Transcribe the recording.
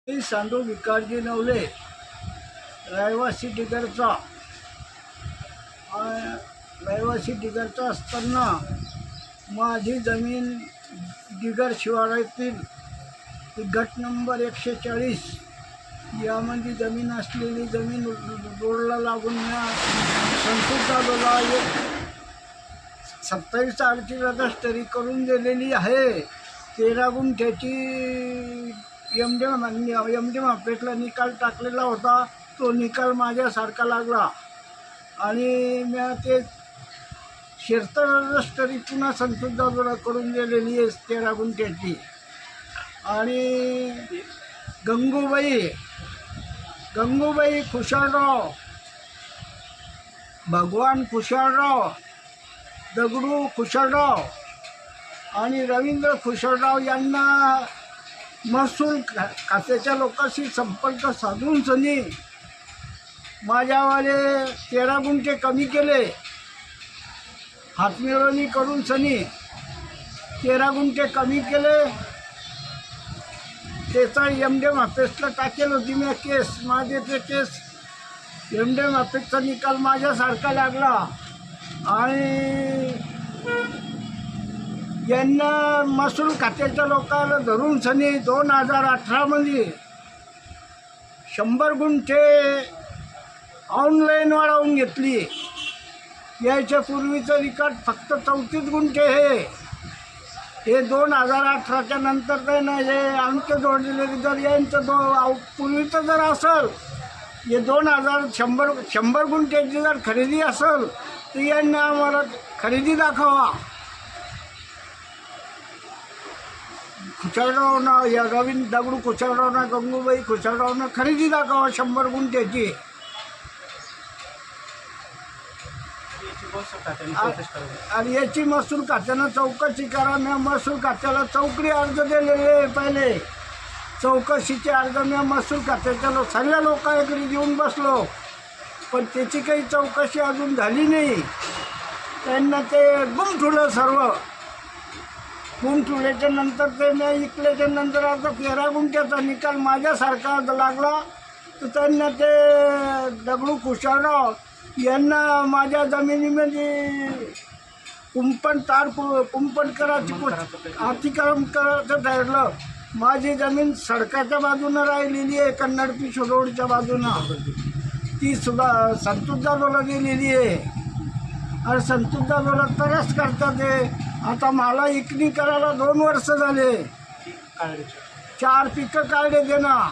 मी सांडू विकारजी नवले रहिवासी दिगरचा रहिवासी दिगरचा असताना माझी जमीन दिगर शिवारातील गट नंबर 140 यामध्ये जमीन असलेली जमीन रोडला लागून संतुष्टाला 27 रजिस्टरी करून दिलेली आहे. 13 गुंठ्याची एमडीएम ऑफिसला निकाल टाकलेला होता. तो निकाल माझ्यासारखा लागला आणि मी ते 76 रजिस्टरी पुन्हा संतोषदादाला करून दिलेली आहे 13 गुंठ्याची. आणि गंगूबाई खुशालराव, भगवान खुशालराव, दगडू खुशालराव आणि रवींद्र खुशालराव यांना महसूल खात्याच्या लोकांशी संपर्क साधून सनी माझ्यावाले 13 गुंठे कमी केले. हातमिळवणी करून सनी 13 गुंठे कमी केले. त्याचा एमडीएम ऑफिसला टाकेल होती मी केस. माझे ते केस एमडीएम ऑफिसचा निकाल माझ्यासारखा लागला आणि यांना महसूल खात्याच्या लोकांना धरून सनी 2018 मध्ये 100 गुंठे ऑनलाईन वाढवून घेतली. याच्या पूर्वीचं रिकॉर्ड फक्त 34 गुंठे हे 2018च्या नंतर काही नाही. हे अंक जोडलेले जर यांचं पूर्वीचं जर असेल हे 100 गुंठ्याची जर खरेदी असेल तर यांना आम्हाला खरेदी दाखवा. खुशालरावनं या दगडू खुशालरावनं गंगूबाई खुशालरावनं खरेदी दाखवा 100 गुंठ्याची. आणि याची महसूल खात्यानं चौकशी करा. मी महसूल खात्याला चौकडी अर्ज दिलेले पहिले. चौकशीचे अर्ज मी महसूल खात्याच्या सगळ्या लोकांकडे देऊन बसलो, पण त्याची काही चौकशी अजून झाली नाही. त्यांना ते गुम ठेवलं. सर्व गुम ठेवल्याच्या नंतर ते मी ऐकल्याच्या नंतर आता 13 गुंठ्याचा निकाल माझ्यासारखा लागला. तर त्यांना ते दगडू खुशालराव यांना माझ्या जमिनीमध्ये कुंपण करायची अतिक्रमण करायचं ठरलं. माझी जमीन सडकाच्या बाजूनं राहिलेली आहे, कन्नड पीच रोडच्या बाजूनं. ती सुद्धा संतोषदादाला गेलेली आहे आणि संतोषदादाला तरस करतात. आता मला इकणी करायला 2 वर्ष झाले. 4 पिकं काढले देणं